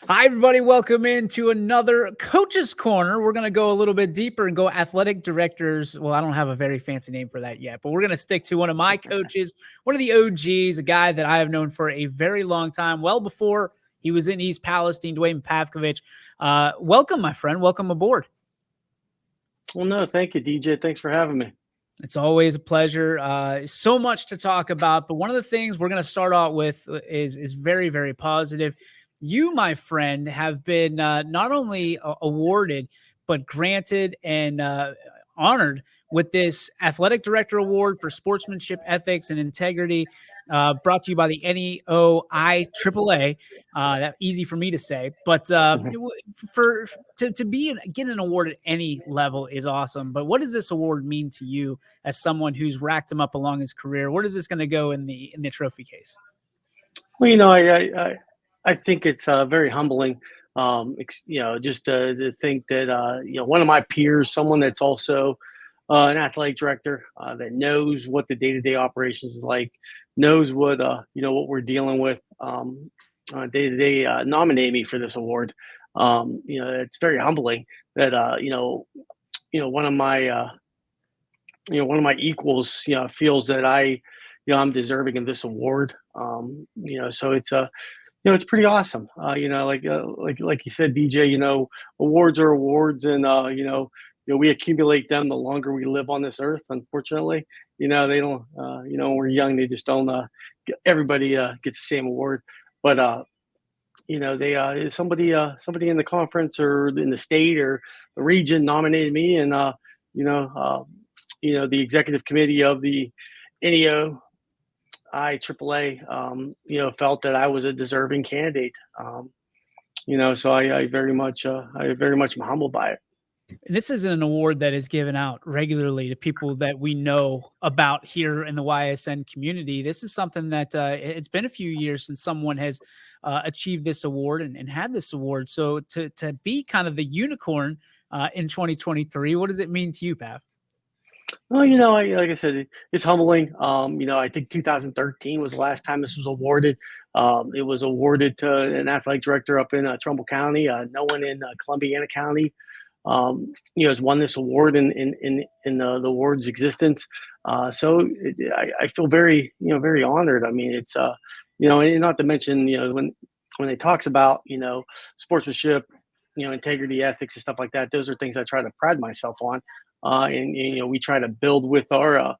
Hi, everybody. Welcome into another Coach's Corner. We're going to go a little bit deeper and go athletic directors. Well, I don't have a very fancy name for that yet, but we're going to stick to one of my coaches, one of the OGs, a guy that I have known for a very long time, well before he was in East Palestine, Dwayne Pavkovich. Welcome, my friend. Welcome aboard. Well, no, thank you, DJ. Thanks for having me. It's always a pleasure. So much to talk about, but one of the things we're going to start out with is very, very positive. You, my friend, have been not only awarded but granted and honored with this athletic director award for sportsmanship, ethics, and integrity, brought to you by the NEOI AAA. That easy for me to say, but for to be get an award at any level is awesome. But what does this award mean to you as someone who's racked them up along his career? Where is this going to go in the trophy case? Well, I think it's very humbling. Just to think that one of my peers, someone that's also an athletic director that knows what the day-to-day operations is like, knows what what we're dealing with day to day, nominate me for this award. It's very humbling that one of my one of my equals, feels that I'm deserving of this award. So it's pretty awesome. Like you said, DJ. Awards are awards, and we accumulate them the longer we live on this earth. Unfortunately, they don't. When we're young, they just don't. Everybody gets the same award, but they somebody in the conference or in the state or the region nominated me, and you know. The executive committee of the NEO IAAA, felt that I was a deserving candidate. So I very much am humbled by it. And this isn't an award that is given out regularly to people that we know about here in the YSN community. This is something that it's been a few years since someone has achieved this award and had this award. So to be kind of the unicorn in 2023, what does it mean to you, Pav? Well, like I said, it's humbling. I think 2013 was the last time this was awarded. It was awarded to an athletic director up in Trumbull County. No one in Columbiana County, has won this award in the award's existence. I feel very, very honored. I mean, it's, and not to mention, when it talks about, sportsmanship, integrity, ethics, and stuff like that, those are things I try to pride myself on. And we try to build with our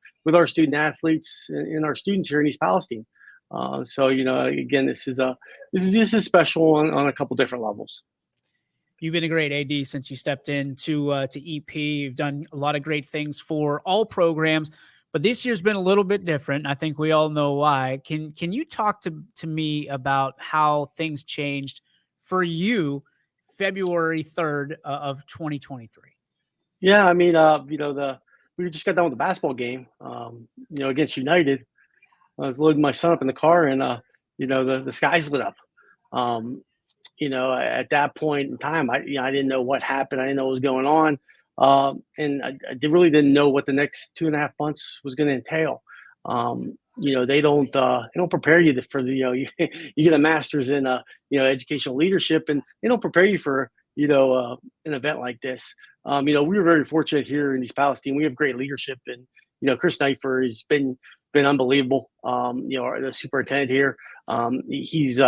student athletes and our students here in East Palestine. Again, this is special on a couple different levels. You've been a great AD since you stepped into to EP. You've done a lot of great things for all programs, but this year's been a little bit different. I think we all know why. Can you talk to me about how things changed for you February 3rd of 2023? Yeah, I mean, we just got done with the basketball game, against United. I was loading my son up in the car, and the skies lit up. Um, at that point in time, I didn't know what happened. I didn't know what was going on, and really didn't know what the next 2.5 months was going to entail. They don't prepare you for the you get a master's in educational leadership, and they don't prepare you for an event like this. We were very fortunate here in East Palestine. We have great leadership, and Chris Neifer has been unbelievable. The superintendent here, he's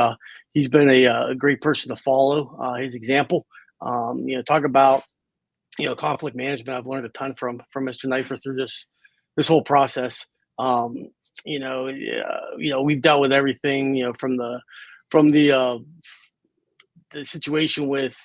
been a great person to follow his example. Talk about conflict management. I've learned a ton from Mr. Neifer through this whole process. We've dealt with everything. From the situation with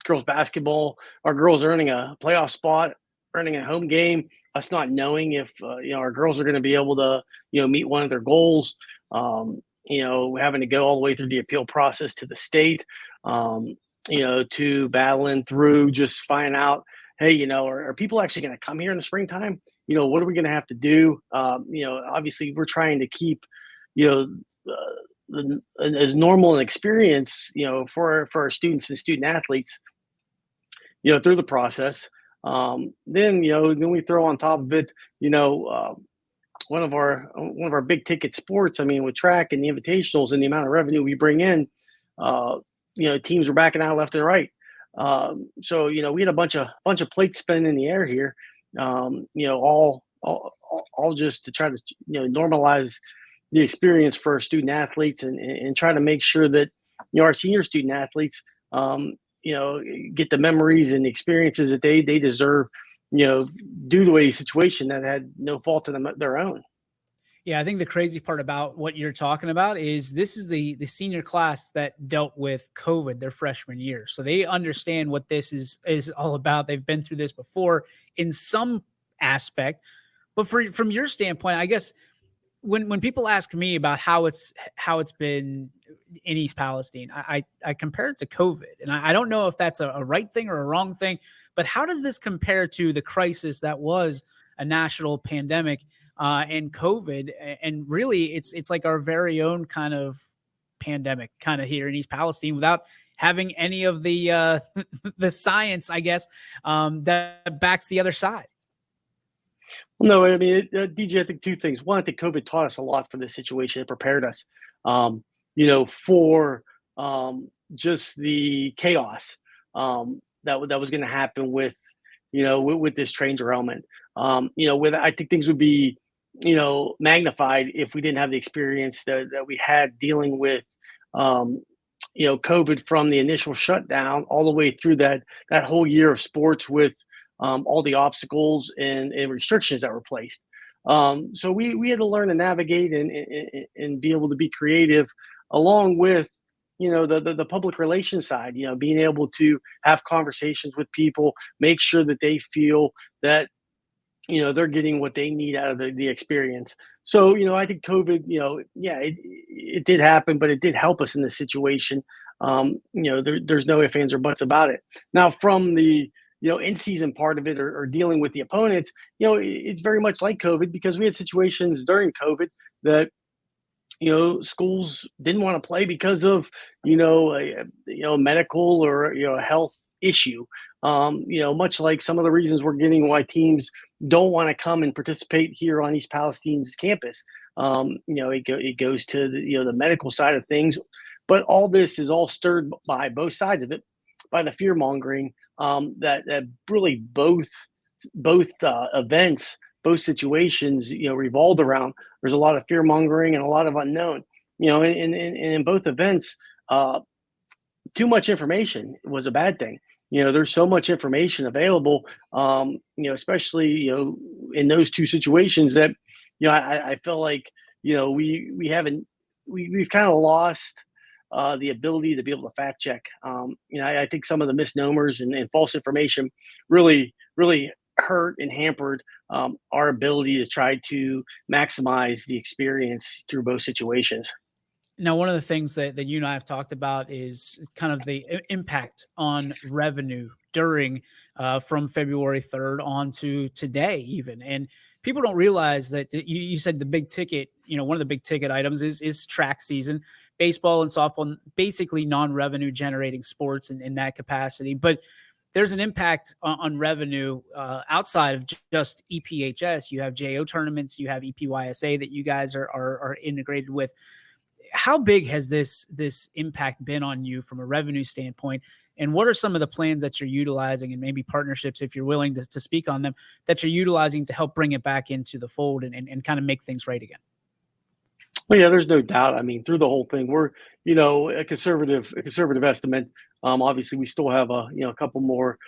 girls basketball, our girls earning a playoff spot, earning a home game, us not knowing if our girls are going to be able to meet one of their goals. Having to go all the way through the appeal process to the state. To battling through just finding out, hey, are people actually going to come here in the springtime? What are we going to have to do? Obviously, we're trying to keep, as normal an experience, for our students and student athletes, through the process. Then we throw on top of it, one of our big ticket sports. I mean, with track and the invitationals and the amount of revenue we bring in, teams were backing out left and right. So we had a bunch of plates spinning in the air here. All just to try to normalize the experience for our student athletes and try to make sure that our senior student athletes um, you know get the memories and the experiences that they deserve. Due to a situation that had no fault of their own. Yeah, I think the crazy part about what you're talking about is this is the senior class that dealt with COVID their freshman year. So they understand what this is all about. They've been through this before in some aspect. But from your standpoint, I guess when people ask me about how it's been in East Palestine, I compare it to COVID, and I don't know if that's a right thing or a wrong thing, but how does this compare to the crisis that was a national pandemic and COVID, and really it's like our very own kind of pandemic, kind of here in East Palestine, without having any of the the science, I guess, that backs the other side. Well, no, I mean, DJ, I think two things. One, I think COVID taught us a lot for this situation. It prepared us, for just the chaos that was going to happen with, with this train derailment. With I think things would be, magnified if we didn't have the experience that we had dealing with, um, COVID from the initial shutdown all the way through that whole year of sports with all the obstacles and restrictions that were placed. So we had to learn to navigate and be able to be creative, along with the public relations side. Being able to have conversations with people, make sure that they feel that they're getting what they need out of the experience. So I think COVID, yeah, it did happen, but it did help us in this situation. There's no ifs ands or buts about it. Now from the in season part of it, or dealing with the opponents, it's very much like COVID, because we had situations during COVID that schools didn't want to play because of medical or a health issue. Much like some of the reasons we're getting why teams don't want to come and participate here on East Palestine's campus. It goes to the medical side of things, but all this is all stirred by both sides of it, by the fear mongering that really both events, both situations, revolved around. There's a lot of fear mongering and a lot of unknown. In both events, too much information was a bad thing. There's so much information available, especially in those two situations, that I feel like we haven't we've kind of lost the ability to be able to fact check. I think some of the misnomers and false information really hurt and hampered our ability to try to maximize the experience through both situations. Now, one of the things that you and I have talked about is kind of the impact on revenue during from February 3rd on to today, even. And people don't realize that you said the big ticket, one of the big ticket items is track season, baseball and softball, basically non-revenue generating sports in that capacity. But there's an impact on revenue outside of just EPHS. You have JO tournaments, you have EPYSA that you guys are integrated with. How big has this impact been on you from a revenue standpoint? And what are some of the plans that you're utilizing, and maybe partnerships, if you're willing to speak on them, that you're utilizing to help bring it back into the fold and kind of make things right again? Well, yeah, there's no doubt. I mean, through the whole thing, we're a conservative estimate. Obviously, we still have a couple more,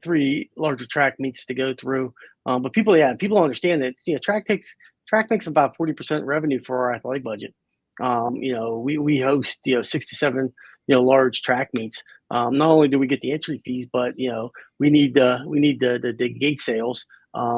three larger track meets to go through. But people understand that track makes about 40% revenue for our athletic budget. We host 6 to 7 large track meets. Not only do we get the entry fees, but we need the gate sales,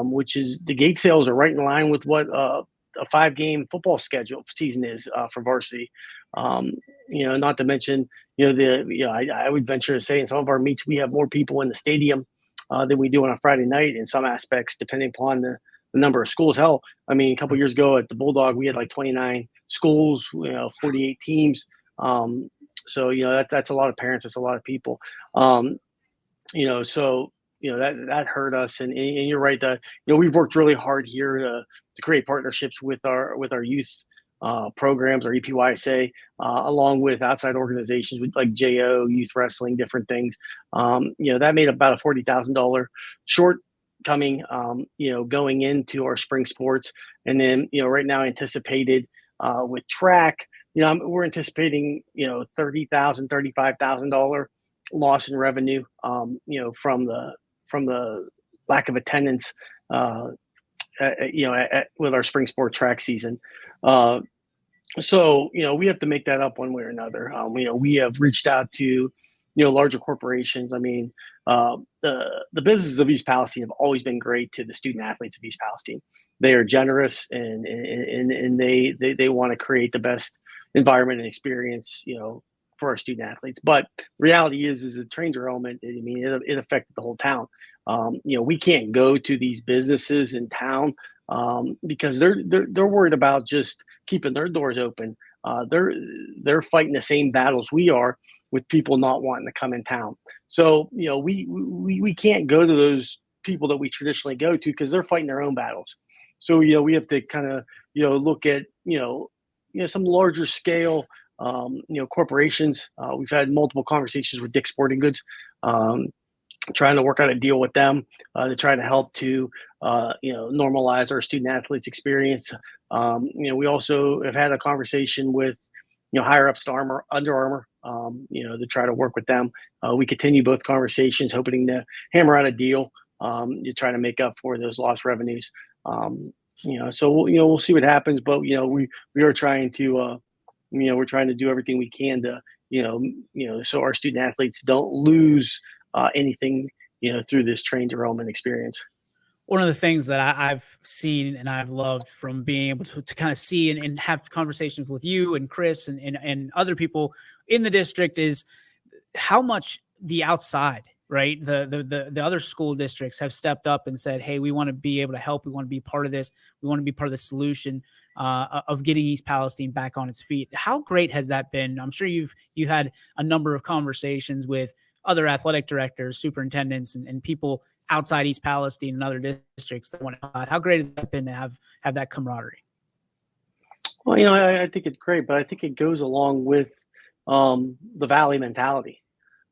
which is the gate sales are right in line with what a 5 game football schedule season is for varsity. Um, Not to mention, I would venture to say in some of our meets we have more people in the stadium than we do on a Friday night in some aspects, depending upon the number of schools. Hell, I mean, a couple years ago at the Bulldog, we had like 29 schools, 48 teams. So that's a lot of parents, that's a lot of people. Um, so that hurt us, and you're right that we've worked really hard here to create partnerships with our youth programs or EPYSA, along with outside organizations with like JO, youth wrestling, different things. That made about a $40,000 shortcoming, going into our spring sports. And then, right now anticipated with track, we're anticipating, $35,000 loss in revenue, from the lack of attendance, uh, with our spring sport track season. Uh, so, we have to make that up one way or another. We have reached out to, larger corporations. I mean, the businesses of East Palestine have always been great to the student athletes of East Palestine. They are generous, and they want to create the best environment and experience, for our student athletes. But the reality is the train derailment. I mean, it affected the whole town. We can't go to these businesses in town, because they're worried about just keeping their doors open. They're fighting the same battles we are with people not wanting to come in town. So, we can't go to those people that we traditionally go to because they're fighting their own battles. So, we have to kind of, look at, some larger scale, corporations. We've had multiple conversations with Dick's Sporting Goods, um, trying to work out a deal with them, to try to help to, normalize our student athletes experience. We also have had a conversation with, higher ups to Under Armour, to try to work with them. We continue both conversations, hoping to hammer out a deal, to try to make up for those lost revenues. So we'll see what happens, but we are trying to, we're trying to do everything we can to, so our student athletes don't lose anything, through this train derailment experience. One of the things that I've seen and I've loved from being able to kind of see and have conversations with you and Chris and other people in the district is how much the outside, right? The other school districts have stepped up and said, "Hey, we want to be able to help. We want to be part of this. We want to be part of the solution of getting East Palestine back on its feet." How great has that been? I'm sure you had a number of conversations with other athletic directors, superintendents, and people outside East Palestine and other districts that want to help out. How great has that been to have that camaraderie? Well, I think it's great, but I think it goes along with, the valley mentality.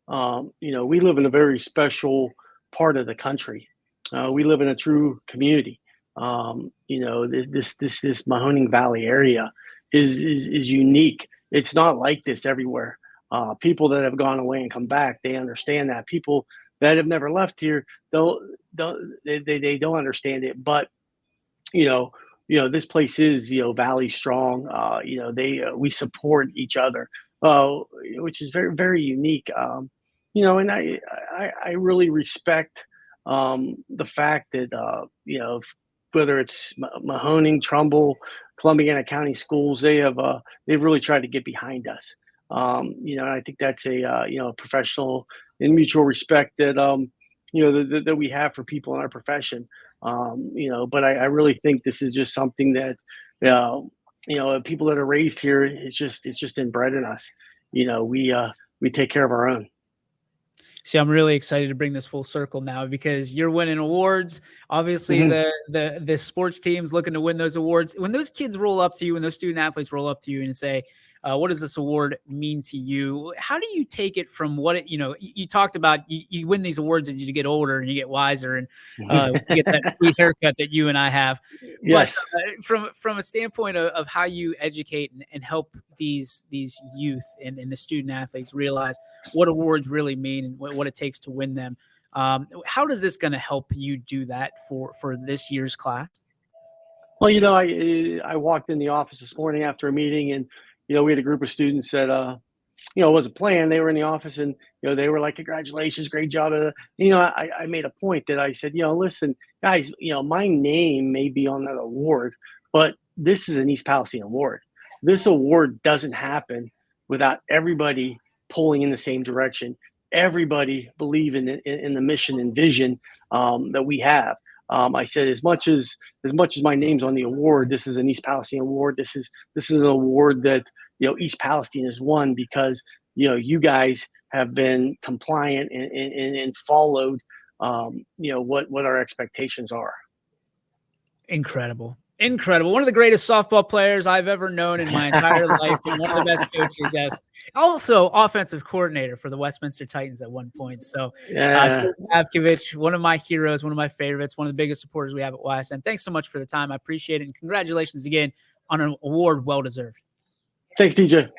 We live in a very special part of the country. We live in a true community. This Mahoning Valley area is unique. It's not like this everywhere. People that have gone away and come back, they understand that. People that have never left here they don't understand it. But you know, this place is, Valley strong. They we support each other, which is very very unique. And I really respect, the fact that, whether it's Mahoning, Trumbull, Columbiana County Schools, they've really tried to get behind us. And I think that's a professional and mutual respect that, that we have for people in our profession. But I really think this is just something that, uh, people that are raised here, it's just inbred in us. We take care of our own. See, I'm really excited to bring this full circle now because you're winning awards. Obviously, Mhm. the sports teams looking to win those awards. When those kids roll up to you, when those student athletes roll up to you and say, "What does this award mean to you?" How do you take it from what it? You talked about you win these awards as you get older and you get wiser and you get that free haircut that you and I have. But Yes. from a standpoint of how you educate and help these youth and the student athletes realize what awards really mean and what it takes to win them. How does this going to help you do that for this year's class? Well, I walked in the office this morning after a meeting, and we had a group of students that, it wasn't planned. They were in the office, and they were like, "Congratulations, great job." I made a point that I said, listen, guys, my name may be on that award, but this is an East Palestine award. This award doesn't happen without everybody pulling in the same direction. Everybody believing in the mission and vision, that we have. I said, as much as my name's on the award, this is an East Palestine award. This is an award that, East Palestine has won because, you guys have been compliant and followed, what our expectations are. Incredible. Incredible. One of the greatest softball players I've ever known in my entire life, and one of the best coaches. Yes, also offensive coordinator for the Westminster Titans at one point. So, Yeah. Pavkovich, one of my heroes, one of my favorites, one of the biggest supporters we have at West. And thanks so much for the time. I appreciate it, and congratulations again on an award well deserved. Thanks, DJ.